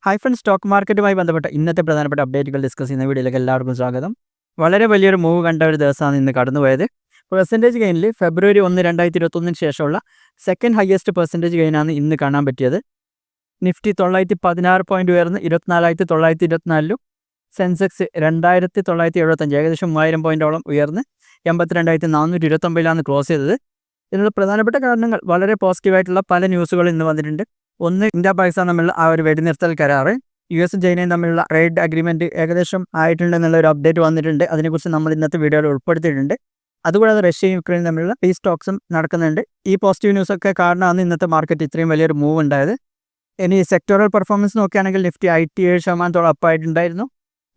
Hi friends, stock മാർക്കറ്റുമായി ബന്ധപ്പെട്ട ഇന്നത്തെ പ്രധാനപ്പെട്ട അപ്ഡേറ്റുകൾ ഡിസ്കസ് ചെയ്യുന്ന വീഡിയോയിലേക്ക് എല്ലാവർക്കും സ്വാഗതം. വളരെ വലിയൊരു മൂവ് കണ്ട ഒരു ദിവസമാണ് ഇന്ന് കടന്നുപോയത്. പെർസെൻറ്റേജ് ഗെയിനിൽ ഫെബ്രുവരി 1, 2021 ശേഷമുള്ള സെക്കൻഡ് ഹയസ്റ്റ് പെർസെൻറ്റേജ് ഗെയിനാണ് ഇന്ന് കാണാൻ പറ്റിയത്. നിഫ്റ്റി 916 പോയിന്റ് ഉയർന്ന് 24,924ലും, സെൻസെക്സ് 2,975 ഏകദേശം 1000 പോയിന്റോളം ഉയർന്ന് 82,429ലാണ് ക്ലോസ് ചെയ്തത്. ഇതിനുള്ള പ്രധാനപ്പെട്ട കാരണങ്ങൾ വളരെ പോസിറ്റീവായിട്ടുള്ള പല ന്യൂസുകൾ ഇന്ന് വന്നിട്ടുണ്ട്. ഒന്ന്, ഇന്ത്യ പാകിസ്ഥാൻ തമ്മിലുള്ള ആ ഒരു വെടിനിർത്തൽ കരാറ്, US ചൈനയും തമ്മിലുള്ള ട്രേഡ് അഗ്രിമെന്റ് ഏകദേശം ആയിട്ടുണ്ടെന്നുള്ള ഒരു അപ്ഡേറ്റ് വന്നിട്ടുണ്ട്. അതിനെക്കുറിച്ച് നമ്മൾ ഇന്നത്തെ വീഡിയോയിൽ ഉൾപ്പെടുത്തിയിട്ടുണ്ട്. അതുകൂടാതെ റഷ്യയും യുക്രൈനും തമ്മിലുള്ള പീസ് ടോക്സും നടക്കുന്നുണ്ട്. ഈ പോസിറ്റീവ് ന്യൂസൊക്കെ കാരണമാണ് ഇന്നത്തെ മാർക്കറ്റ് ഇത്രയും വലിയൊരു മൂവ് ഉണ്ടായത്. ഇനി സെക്ടറൽ പെർഫോമൻസ് നോക്കുകയാണെങ്കിൽ നിഫ്റ്റി IT 7% അപ്പായിട്ടുണ്ടായിരുന്നു.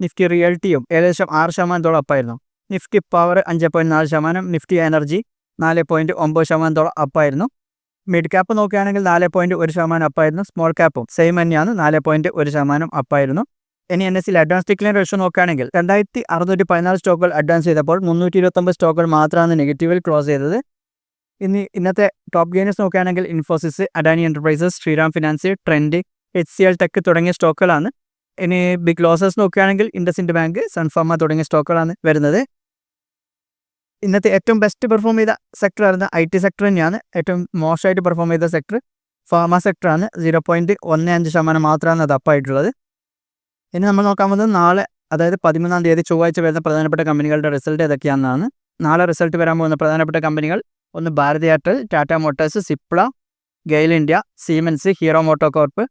നിഫ്റ്റി റിയൽറ്റിയും ഏകദേശം 6% അപ്പായിരുന്നു. നിഫ്റ്റി പവർ 5.4%, നിഫ്റ്റി എനർജി 4.9% അപ്പായിരുന്നു. മിഡ് ക്യാപ്പ് നോക്കുകയാണെങ്കിൽ 4.1% അപ്പായിരുന്നു. സ്മോൾ ക്യാപ്പും സെയിം തന്നെയാണ്, 4.1% അപ്പായിരുന്നു. ഇനി NSE അഡ്വാൻസ് ഡിക്ലൈൻ റേഷ്യോ നോക്കുകയാണെങ്കിൽ 2614 സ്റ്റോക്കുകൾ അഡ്വാൻസ് ചെയ്തപ്പോൾ 329 സ്റ്റോക്കുകൾ മാത്രമാണ് നെഗറ്റീവിൽ ക്ലോസ് ചെയ്തത്. ഇന്നത്തെ ടോപ്പ് ഗെയിനേഴ്സ് നോക്കുകയാണെങ്കിൽ Infosys, Adani Enterprises, Shriram Finance, Trent, HCL Tech തുടങ്ങിയ സ്റ്റോക്കുകളാണ്. ഇനി ബിഗ് ലോസേഴ്സ് നോക്കുകയാണെങ്കിൽ ഇൻഡസിൻഡ് ബാങ്ക്, സൺഫാർമ തുടങ്ങിയ സ്റ്റോക്കുകളാണ് വരുന്നത്. ഇന്നത്തെ ഏറ്റവും ബെസ്റ്റ് പെർഫോം ചെയ്ത സെക്ടർ ആയിരുന്ന IT സെക്ടർ തന്നെയാണ്. ഏറ്റവും മോശമായിട്ട് പെർഫോം ചെയ്ത സെക്ടർ ഫാർമ സെക്ടറാണ്. 0.15% മാത്രമാണ് അത് അപ്പായിട്ടുള്ളത്. ഇനി നമ്മൾ നോക്കാൻ പോകുന്നത് നാളെ, അതായത് 13-ാം തീയതി ചൊവ്വാഴ്ച വരുന്ന പ്രധാനപ്പെട്ട കമ്പനികളുടെ റിസൾട്ട് ഏതൊക്കെയാണെന്നാണ്. നാളെ റിസൾട്ട് വരാൻ പോകുന്ന പ്രധാനപ്പെട്ട കമ്പനികൾ: ഒന്ന് Bharti Airtel, Tata Motors, Cipla, GAIL India, Siemens, Hero Moto Corp,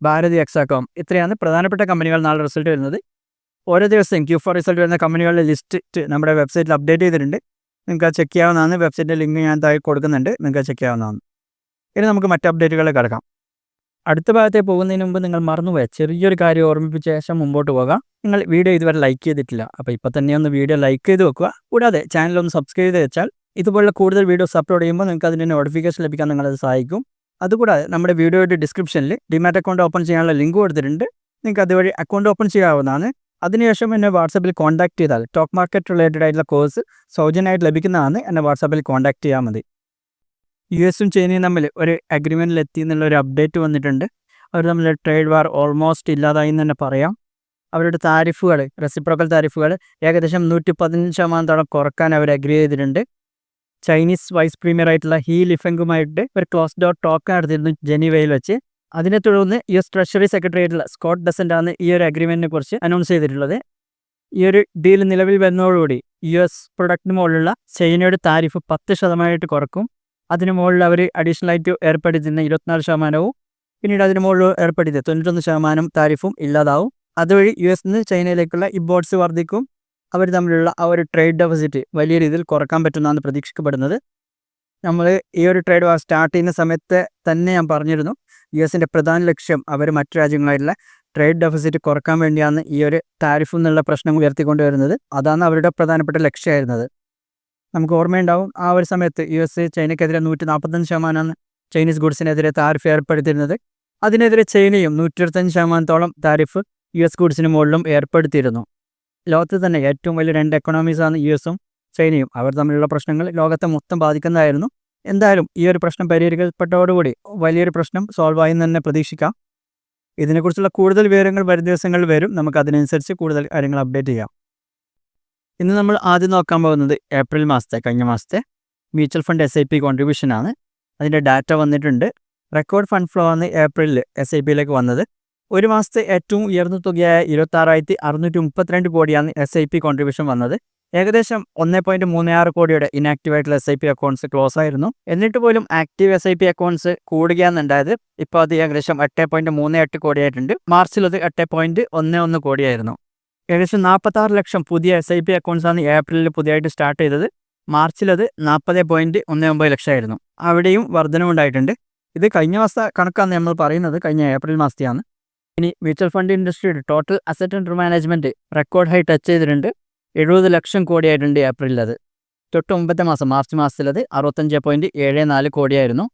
Bharti Hexacom. ഇത്രയാണ് പ്രധാനപ്പെട്ട കമ്പനികൾ നാളെ റിസൾട്ട് വരുന്നത്. ഓരോ ദിവസവും Q4 റിസൾട്ട് വരുന്ന കമ്പനികളുടെ ലിസ്റ്റ് നമ്മുടെ വെബ്സൈറ്റിൽ അപ്ഡേറ്റ് ചെയ്തിട്ടുണ്ട്. നിങ്ങൾക്ക് അത് ചെക്ക് ചെയ്യാവുന്നതാണ്. വെബ്സൈറ്റിൻ്റെ ലിങ്ക് ഞാൻ താഴെ കൊടുക്കുന്നുണ്ട്, നിങ്ങൾക്ക് ചെക്ക് ചെയ്യാവുന്നതാണ്. ഇനി നമുക്ക് മറ്റ് അപ്ഡേറ്റുകളിൽ കിടക്കാം. അടുത്ത ഭാഗത്തേക്ക് പോകുന്നതിന് മുമ്പ് നിങ്ങൾ മറന്നുപോയ ചെറിയൊരു കാര്യം ഓർമ്മിപ്പിച്ച ശേഷം മുമ്പോട്ട് പോകാം. നിങ്ങൾ വീഡിയോ ഇതുവരെ ലൈക്ക് ചെയ്തിട്ടില്ല, അപ്പോൾ ഇപ്പോൾ തന്നെ ഒന്ന് വീഡിയോ ലൈക്ക് ചെയ്ത് വെക്കുക. കൂടാതെ ചാനലൊന്ന് സബ്സ്ക്രൈബ് ചെയ്ത് വെച്ചാൽ ഇതുപോലുള്ള കൂടുതൽ വീഡിയോസ് അപ്ലോഡ് ചെയ്യുമ്പോൾ നിങ്ങൾക്ക് അതിൻ്റെ നോട്ടിഫിക്കേഷൻ ലഭിക്കാൻ നിങ്ങളത് സഹായിക്കും. അതുകൂടാതെ നമ്മുടെ വീഡിയോയുടെ ഡിസ്ക്രിപ്ഷനിൽ ഡിമാറ്റ് അക്കൗണ്ട് ഓപ്പൺ ചെയ്യാനുള്ള ലിങ്ക് കൊടുത്തിട്ടുണ്ട്. നിങ്ങൾക്ക് അതുവഴി അക്കൗണ്ട് ഓപ്പൺ ചെയ്യാവുന്നതാണ്. അതിനുശേഷം എന്നെ വാട്സാപ്പിൽ കോൺടാക്ട് ചെയ്താൽ സ്റ്റോക്ക് മാർക്കറ്റ് റിലേറ്റഡ് ആയിട്ടുള്ള കോഴ്സ് സൗജന്യമായിട്ട് ലഭിക്കുന്നതാണ്. എന്നെ വാട്സാപ്പിൽ കോൺടാക്ട് ചെയ്യാൽ മതി. US ചൈനയും തമ്മിൽ ഒരു അഗ്രിമെൻറ്റിൽ എത്തി എന്നുള്ളൊരു അപ്ഡേറ്റ് വന്നിട്ടുണ്ട്. അവർ തമ്മിൽ ട്രേഡ് വാർ ഓൾമോസ്റ്റ് ഇല്ലാതായി എന്ന് തന്നെ പറയാം. അവരുടെ താരിഫുകൾ, റെസിപ്രോക്കൽ താരിഫുകൾ ഏകദേശം 115% കുറക്കാൻ അവർ അഗ്രി ചെയ്തിട്ടുണ്ട്. ചൈനീസ് വൈസ് പ്രീമിയർ ആയിട്ടുള്ള ഹീ ലിഫെങ്കുമായിട്ട് ഒരു ക്ലോസ് ഡോർ ടോക്ക് നടത്തിയിരുന്നു ജനീവയിൽ വെച്ച്. അതിനെ തുടർന്ന് US ട്രഷറി സെക്രട്ടറി ആയിട്ടുള്ള സ്കോട്ട് ബെസൻ്റാണ് ഈ ഒരു അഗ്രിമെൻറ്റിനെ കുറിച്ച് അനൗൺസ് ചെയ്തിട്ടുള്ളത്. ഈ ഒരു ഡീൽ നിലവിൽ വരുന്നതോടുകൂടി US പ്രൊഡക്റ്റിന് മുകളിലുള്ള ചൈനയുടെ താരിഫ് 10% കുറക്കും. അതിന് മുകളിൽ അവർ അഡീഷണൽ ആയിട്ട് ഏർപ്പെടുത്തുന്ന 24%, പിന്നീട് അതിന് മുകളിൽ ഏർപ്പെടുത്തിയ 91% താരിഫും ഇല്ലാതാവും. അതുവഴി US നിന്ന് ചൈനയിലേക്കുള്ള ഇമ്പോർട്ട്സ് വർദ്ധിക്കും. അവർ തമ്മിലുള്ള ആ ഒരു ട്രേഡ് ഡെഫിസിറ്റ് വലിയ രീതിയിൽ കുറക്കാൻ പറ്റുന്നതാണ് പ്രതീക്ഷിക്കപ്പെടുന്നത്. നമ്മൾ ഈ ഒരു ട്രേഡ് വാർ സ്റ്റാർട്ട് ചെയ്യുന്ന സമയത്ത് തന്നെ ഞാൻ പറഞ്ഞിരുന്നു, US പ്രധാന ലക്ഷ്യം അവർ മറ്റു രാജ്യങ്ങളായിട്ടുള്ള ട്രേഡ് ഡെഫിസിറ്റ് കുറക്കാൻ വേണ്ടിയാണ് ഈ ഒരു താരിഫ് എന്നുള്ള പ്രശ്നം ഉയർത്തിക്കൊണ്ടുവരുന്നത്. അതാണ് അവരുടെ പ്രധാനപ്പെട്ട ലക്ഷ്യമായിരുന്നത്. നമുക്ക് ഓർമ്മയുണ്ടാവും, ആ ഒരു സമയത്ത് US ചൈനയ്ക്കെതിരെ 145% ചൈനീസ് ഗുഡ്സിനെതിരെ താരിഫ് ഏർപ്പെടുത്തിയിരുന്നത്. അതിനെതിരെ ചൈനയും 125%-ഓളം താരിഫ് US ഗുഡ്സിന് മുകളിലും ഏർപ്പെടുത്തിയിരുന്നു. ലോകത്ത് തന്നെ ഏറ്റവും വലിയ 2 എക്കണോമീസാണ് US-ഉം ചൈനയും. അവർ തമ്മിലുള്ള പ്രശ്നങ്ങൾ ലോകത്തെ മൊത്തം ബാധിക്കുന്നതായിരുന്നു. എന്തായാലും ഈ ഒരു പ്രശ്നം പരിഹരിക്കപ്പെട്ടതോടുകൂടി വലിയൊരു പ്രശ്നം സോൾവ് ആയി എന്ന് തന്നെ പ്രതീക്ഷിക്കാം. ഇതിനെക്കുറിച്ചുള്ള കൂടുതൽ വിവരങ്ങൾ വരും ദിവസങ്ങളിൽ വരും. നമുക്ക് അതിനനുസരിച്ച് കൂടുതൽ കാര്യങ്ങൾ അപ്ഡേറ്റ് ചെയ്യാം. ഇന്ന് നമ്മൾ ആദ്യം നോക്കാൻ പോകുന്നത് ഏപ്രിൽ മാസത്തെ, കഴിഞ്ഞ മാസത്തെ മ്യൂച്വൽ ഫണ്ട് SIP കോൺട്രിബ്യൂഷനാണ്. അതിൻ്റെ ഡാറ്റ വന്നിട്ടുണ്ട്. റെക്കോർഡ് ഫണ്ട് ഫ്ലോ ആണ് ഏപ്രിലിൽ SIPയിലേക്ക് വന്നത്. ഒരു മാസത്തെ ഏറ്റവും ഉയർന്ന തുകയായ 26,632 കോടിയാണ് SIP കോൺട്രിബ്യൂഷൻ വന്നത്. ഏകദേശം 1.36 കോടിയുടെ ഇനാക്റ്റീവ് ആയിട്ടുള്ള SIP അക്കൗണ്ട്സ് ക്ലോസ് ആയിരുന്നു. എന്നിട്ട് പോലും ആക്റ്റീവ് SIP അക്കൗണ്ട്സ് കൂടുകയാണെന്നുണ്ടായത്. ഇപ്പോൾ അത് ഏകദേശം 8.38 കോടിയായിട്ടുണ്ട്. മാർച്ചിൽ അത് 8.11 കോടിയായിരുന്നു. ഏകദേശം 46 ലക്ഷം പുതിയ SIP അക്കൗണ്ട്സാണ് ഏപ്രിലിൽ പുതിയതായിട്ട് സ്റ്റാർട്ട് ചെയ്തത്. മാർച്ചിൽ അത് 40.19 ലക്ഷമായിരുന്നു. അവിടെയും വർധനവുണ്ടായിട്ടുണ്ട്. ഇത് കഴിഞ്ഞ മാസത്തെ കണക്കാണ് നമ്മൾ പറയുന്നത്, കഴിഞ്ഞ ഏപ്രിൽ മാസത്തെയാണ്. ഇനി മ്യൂച്വൽ ഫണ്ട് ഇൻഡസ്ട്രിയുടെ total asset under management record high touch ചെയ്തിട്ടുണ്ട്. 70 ലക്ഷം കോടിയായിട്ടുണ്ട് ഏപ്രിലിൽ. അത് തൊട്ട് മുമ്പത്തെ മാസം മാർച്ച് മാസത്തിലത് 65.74 കോടിയായിരുന്നു.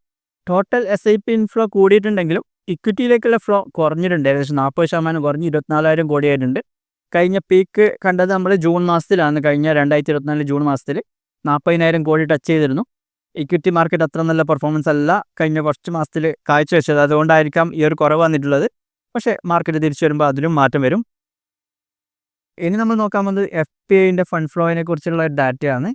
ടോട്ടൽ SIP ഇൻഫ്ലോ കൂടിയിട്ടുണ്ടെങ്കിലും ഇക്വിറ്റിയിലേക്കുള്ള ഫ്ലോ കുറഞ്ഞിട്ടുണ്ട്. ഏകദേശം 40% കുറഞ്ഞ് 24,000 കോടിയായിട്ടുണ്ട്. കഴിഞ്ഞ പീക്ക് കണ്ടത് നമ്മൾ ജൂൺ മാസത്തിലാണ്. കഴിഞ്ഞ 2024 ജൂൺ മാസത്തിൽ 40,000 കോടി ടച്ച് ചെയ്തിരുന്നു. ഇക്വിറ്റി മാർക്കറ്റ് അത്ര നല്ല പെർഫോമൻസ് അല്ല കഴിഞ്ഞ കുറച്ച് മാസത്തിൽ കാഴ്ചവെച്ചത്. അതുകൊണ്ടായിരിക്കാം ഈ ഒരു കുറവ് വന്നിട്ടുള്ളത്. പക്ഷേ മാർക്കറ്റ് തിരിച്ചു വരുമ്പോൾ അതിലും മാറ്റം വരും. ഇനി നമ്മൾ നോക്കാൻ പോകുന്നത് FPIൻ്റെ ഫണ്ട് ഫ്ലോയിനെ കുറിച്ചുള്ള ഡാറ്റയാണ്.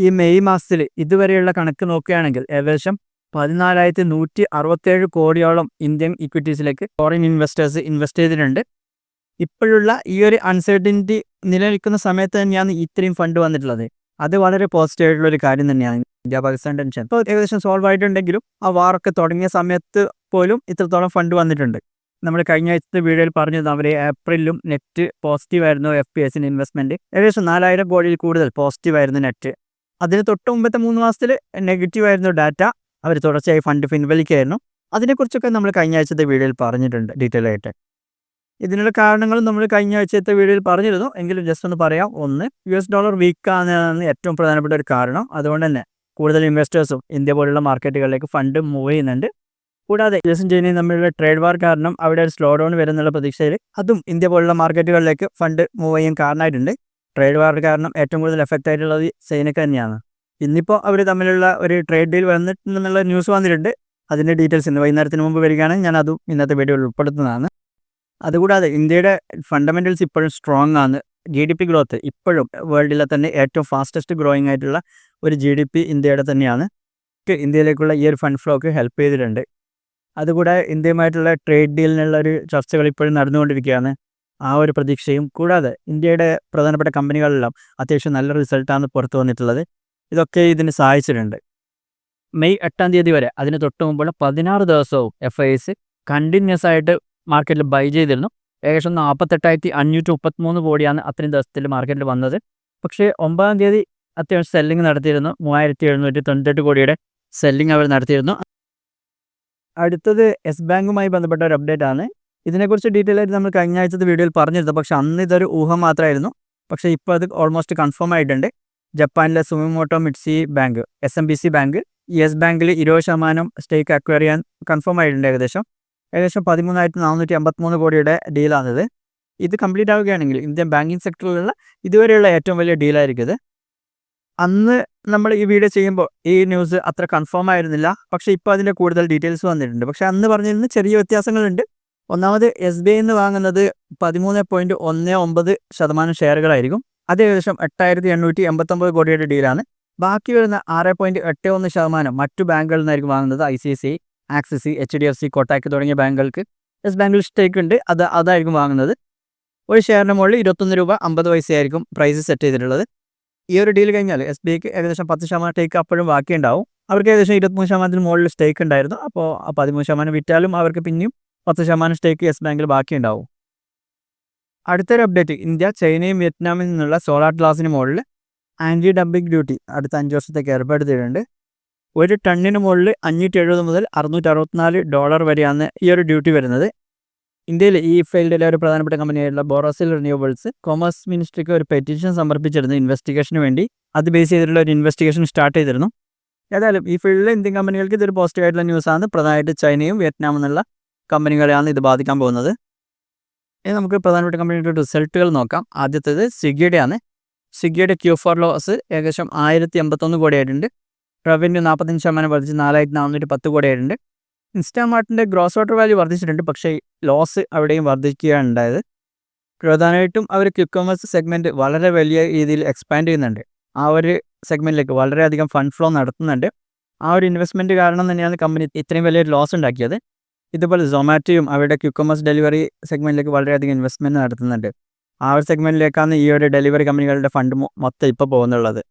ഈ മെയ് മാസത്തിൽ ഇതുവരെയുള്ള കണക്ക് നോക്കുകയാണെങ്കിൽ ഏകദേശം 14,167 കോടിയോളം ഇന്ത്യൻ ഇക്വിറ്റീസിലേക്ക് ഫോറിൻ ഇൻവെസ്റ്റേഴ്സ് ഇൻവെസ്റ്റ് ചെയ്തിട്ടുണ്ട്. ഇപ്പോഴുള്ള ഈ ഒരു അൺസർട്ടനിറ്റി നിലനിൽക്കുന്ന സമയത്ത് തന്നെയാണ് ഇത്രയും ഫണ്ട് വന്നിട്ടുള്ളത്. അത് വളരെ പോസിറ്റീവ് ആയിട്ടുള്ള ഒരു കാര്യം തന്നെയാണ്. ഇന്ത്യ പാകിസ്ഥാൻ ടെൻഷൻ ഇപ്പോൾ ഏകദേശം സോൾവ് ആയിട്ടുണ്ടെങ്കിലും ആ വാറൊക്കെ തുടങ്ങിയ സമയത്ത് പോലും ഇത്രത്തോളം ഫണ്ട് വന്നിട്ടുണ്ട്. നമ്മൾ കഴിഞ്ഞ ആഴ്ചത്തെ വീഡിയോയിൽ പറഞ്ഞത് അവർ ഏപ്രിലും നെറ്റ് പോസിറ്റീവ് ആയിരുന്നു. FPIസിന് ഇൻവെസ്റ്റ്മെൻറ്റ് ഏകദേശം 4,000 കോടിയിൽ കൂടുതൽ പോസിറ്റീവ് ആയിരുന്നു നെറ്റ്. അതിന് തൊട്ട് മുമ്പത്തെ 3 മാസത്തിൽ നെഗറ്റീവ് ആയിരുന്നു ഡാറ്റ. അവർ തുടർച്ചയായി ഫണ്ട് പിൻവലിക്കുകയായിരുന്നു. അതിനെക്കുറിച്ചൊക്കെ നമ്മൾ കഴിഞ്ഞ ആഴ്ചത്തെ വീഡിയോയിൽ പറഞ്ഞിട്ടുണ്ട് ഡീറ്റെയിൽ ആയിട്ട്. ഇതിനുള്ള കാരണങ്ങളും നമ്മൾ കഴിഞ്ഞ ആഴ്ചത്തെ വീഡിയോയിൽ പറഞ്ഞിരുന്നു. എങ്കിലും ജസ്റ്റ് ഒന്ന് പറയാം. ഒന്ന്, $US വീക്കാണെന്നാണ് ഏറ്റവും പ്രധാനപ്പെട്ട ഒരു കാരണം. അതുകൊണ്ട് തന്നെ കൂടുതൽ ഇൻവെസ്റ്റേഴ്സും ഇന്ത്യ പോലുള്ള മാർക്കറ്റുകളിലേക്ക് ഫണ്ട് മൂവ് ചെയ്യുന്നുണ്ട്. കൂടാതെ US-ഉം ചൈനയും തമ്മിലുള്ള ട്രേഡ് വാർ കാരണം അവിടെ ഒരു സ്ലോ ഡൗൺ വരുന്നുള്ള പ്രതീക്ഷയിൽ അതും ഇന്ത്യ പോലുള്ള മാർക്കറ്റുകളിലേക്ക് ഫണ്ട് മൂവ് ചെയ്യാൻ കാരണമായിട്ടുണ്ട്. ട്രേഡ് വാർ കാരണം ഏറ്റവും കൂടുതൽ എഫക്റ്റ് ആയിട്ടുള്ളത് ചൈനയ്ക്ക് തന്നെയാണ്. ഇന്നിപ്പോൾ അവർ തമ്മിലുള്ള ഒരു ട്രേഡ് ഡീൽ വന്നിട്ടുണ്ടെന്നുള്ള ന്യൂസ് വന്നിട്ടുണ്ട്. അതിൻ്റെ ഡീറ്റെയിൽസ് ഇന്ന് വൈകുന്നേരത്തിന് മുമ്പ് വരികയാണെങ്കിൽ ഞാൻ അതും ഇന്നത്തെ വീഡിയോയിൽ ഉൾപ്പെടുത്തുന്നതാണ്. അതുകൂടാതെ ഇന്ത്യയുടെ ഫണ്ടമെൻറ്റൽസ് ഇപ്പോഴും സ്ട്രോങ് ആണ്. GDP ഗ്രോത്ത് ഇപ്പോഴും വേൾഡിലെ തന്നെ ഏറ്റവും ഫാസ്റ്റസ്റ്റ് ഗ്രോയിങ് ആയിട്ടുള്ള ഒരു GDP ഇന്ത്യയുടെ തന്നെയാണ്. ഇന്ത്യയിലേക്കുള്ള ഈ ഒരു ഫണ്ട് ഫ്ലോക്ക് ഹെൽപ്പ് ചെയ്തിട്ടുണ്ട്. അതുകൂടാതെ ഇന്ത്യയുമായിട്ടുള്ള ട്രേഡ് ഡീലിനുള്ള ഒരു ചർച്ചകൾ ഇപ്പോഴും നടന്നുകൊണ്ടിരിക്കുകയാണ്. ആ ഒരു പ്രതീക്ഷയും കൂടാതെ ഇന്ത്യയുടെ പ്രധാനപ്പെട്ട കമ്പനികളെല്ലാം അത്യാവശ്യം നല്ല റിസൾട്ടാണ് പുറത്തു വന്നിട്ടുള്ളത്. ഇതൊക്കെ ഇതിന് സഹായിച്ചിട്ടുണ്ട്. മെയ് 8-ാം തീയതി വരെ അതിന് തൊട്ട് മുമ്പുള്ള 16 ദിവസവും FIs കണ്ടിന്യൂസ് ആയിട്ട് മാർക്കറ്റിൽ ബൈ ചെയ്തിരുന്നു. ഏകദേശം 48,533 കോടിയാണ് അത്രയും ദിവസത്തിൽ മാർക്കറ്റിൽ വന്നത്. പക്ഷേ 9-ാം തീയതി അത്യാവശ്യം സെല്ലിംഗ് നടത്തിയിരുന്നു. 3,798 കോടിയുടെ സെല്ലിംഗ് അവർ നടത്തിയിരുന്നു. അടുത്തത് യെസ് ബാങ്കുമായി ബന്ധപ്പെട്ട ഒരു അപ്ഡേറ്റ് ആണ്. ഇതിനെക്കുറിച്ച് ഡീറ്റെയിൽ ആയിട്ട് നമ്മൾ കഴിഞ്ഞ ആഴ്ചത്തെ വീഡിയോയിൽ പറഞ്ഞിരുന്നു. പക്ഷേ അന്ന് ഇതൊരു ഊഹം മാത്രമായിരുന്നു. പക്ഷേ ഇപ്പോൾ അത് ഓൾമോസ്റ്റ് കൺഫേം ആയിട്ടുണ്ട്. ജപ്പാനിലെ സുമിമോട്ടോ മിറ്റ്സി ബാങ്ക് SMBC ബാങ്ക് യെസ് ബാങ്കിൽ 20% സ്റ്റേക്ക് അക്വയർ ചെയ്യാൻ കൺഫേം ആയിട്ടുണ്ട്. ഏകദേശം 13,453 കോടിയുടെ ഡീലാണിത്. ഇത് കംപ്ലീറ്റ് ആവുകയാണെങ്കിൽ ഇന്ത്യൻ ബാങ്കിങ് സെക്ടറിലുള്ള ഇതുവരെയുള്ള ഏറ്റവും വലിയ ഡീലായിരിക്കും ഇത്. അന്ന് നമ്മൾ ഈ വീഡിയോ ചെയ്യുമ്പോൾ ഈ ന്യൂസ് അത്ര കൺഫേം ആയിരുന്നില്ല. പക്ഷേ ഇപ്പോൾ അതിൻ്റെ കൂടുതൽ ഡീറ്റെയിൽസ് വന്നിട്ടുണ്ട്. പക്ഷേ അന്ന് പറഞ്ഞിരുന്ന ചെറിയ വ്യത്യാസങ്ങളുണ്ട്. ഒന്നാമത് SBI നിന്ന് വാങ്ങുന്നത് 13.19% ഷെയറുകളായിരിക്കും. അത് ഏകദേശം 8,889 കോടിയുടെ ഡീലാണ്. ബാക്കി വരുന്ന 6.81% മറ്റു ബാങ്കുകളിൽ നിന്നായിരിക്കും വാങ്ങുന്നത്. ICICI, ആക്സിസ്, HDFC, കോട്ടാക്ക് തുടങ്ങിയ ബാങ്കുകൾക്ക് യെസ് ബാങ്കിൽ സ്റ്റേക്ക് ഉണ്ട്. അതായിരിക്കും വാങ്ങുന്നത്. ഒരു ഷെയറിന് മുകളിൽ 21 രൂപ 50 പൈസയായിരിക്കും പ്രൈസ് സെറ്റ് ചെയ്തിട്ടുള്ളത്. ഈ ഒരു ഡീൽ കഴിഞ്ഞാൽ SBIക്ക് ഏകദേശം 10% സ്റ്റേക്ക് അപ്പോഴും ബാക്കിയുണ്ടാവും. അവർക്ക് ഏകദേശം 23% മുകളിൽ സ്റ്റേക്ക് ഉണ്ടായിരുന്നു. അപ്പോൾ 13% വിറ്റാലും അവർക്ക് പിന്നെയും 10% സ്റ്റേക്ക് യെസ് ബാങ്കിൽ ബാക്കിയുണ്ടാവും. അടുത്തൊരു അപ്ഡേറ്റ്, ഇന്ത്യ ചൈനയും വിയറ്റ്നാമിൽ നിന്നുള്ള സോളാർ ഗ്ലാസിന് മുകളിൽ ആൻറ്റി ഡംപിങ് ഡ്യൂട്ടി അടുത്ത 5 വർഷത്തേക്ക് ഏർപ്പെടുത്തിയിട്ടുണ്ട്. ഒരു ടണ്ണിന് മുകളിൽ $570 മുതൽ $664 വരെയാണ് ഈ ഒരു ഡ്യൂട്ടി വരുന്നത്. ഇന്ത്യയിൽ ഈ ഫീൽഡിലെ ഒരു പ്രധാനപ്പെട്ട കമ്പനിയായിട്ടുള്ള ബോറോസിൽ റിന്യൂവബിൾസ് കൊമേഴ്സ് മിനിസ്ട്രിക്ക് ഒരു പെറ്റീഷൻ സമർപ്പിച്ചിരുന്നു ഇൻവെസ്റ്റിഗേഷന് വേണ്ടി. അത് ബേസ് ചെയ്തിട്ടുള്ള ഒരു ഇൻവെസ്റ്റിഗേഷൻ സ്റ്റാർട്ട് ചെയ്തിരുന്നു. ഏതായാലും ഈ ഫീൽഡിലെ ഇന്ത്യൻ കമ്പനികൾക്ക് ഇതൊരു പോസിറ്റീവ് ആയിട്ടുള്ള ന്യൂസാണ്. പ്രധാനമായിട്ട് ചൈനയും വിയറ്റ്നാമും എന്നുള്ള കമ്പനികളെയാണ് ഇത് ബാധിക്കാൻ പോകുന്നത്. ഇനി നമുക്ക് പ്രധാനപ്പെട്ട കമ്പനിയുടെ റിസൾട്ടുകൾ നോക്കാം. ആദ്യത്തേത് സ്വിഗ്ഗിയുടെയാണ്. സ്വിഗ്ഗിയുടെ Q4 ലോസ് ഏകദേശം 1,081 കോടിയായിട്ടുണ്ട്. റവന്യൂ 45% വർദ്ധിച്ച് 4,410 കോടിയായിട്ടുണ്ട്. ഇൻസ്റ്റാമാർട്ടിൻ്റെ ഗ്രോസ് ഓർഡർ വാല്യൂ വർദ്ധിച്ചിട്ടുണ്ട്. പക്ഷേ ലോസ് അവിടെയും വർദ്ധിക്കുകയാണ് ഉണ്ടായത്. പ്രധാനമായിട്ടും അവർ ക്വിക്ക് കൊമേഴ്സ് സെഗ്മെൻറ്റ് വളരെ വലിയ രീതിയിൽ എക്സ്പാൻഡ് ചെയ്യുന്നുണ്ട്. ആ ഒരു സെഗ്മെൻറ്റിലേക്ക് വളരെയധികം ഫണ്ട് ഫ്ലോ നടത്തുന്നുണ്ട്. ആ ഒരു ഇൻവെസ്റ്റ്മെൻറ്റ് കാരണം തന്നെയാണ് കമ്പനി ഇത്രയും വലിയൊരു ലോസ് ഉണ്ടാക്കിയത്. ഇതുപോലെ സൊമാറ്റോയും അവരുടെ ക്വിക്ക് കൊമേഴ്സ് ഡെലിവറി സെഗ്മെൻറ്റിലേക്ക് വളരെയധികം ഇൻവെസ്റ്റ്മെൻറ്റ് നടത്തുന്നുണ്ട്. ആ ഒരു സെഗ്മെൻറ്റിലേക്കാണ് ഈ ഒരു ഡെലിവറി കമ്പനികളുടെ ഫണ്ട് മൊത്തം ഇപ്പോൾ പോകുന്നുള്ളത്.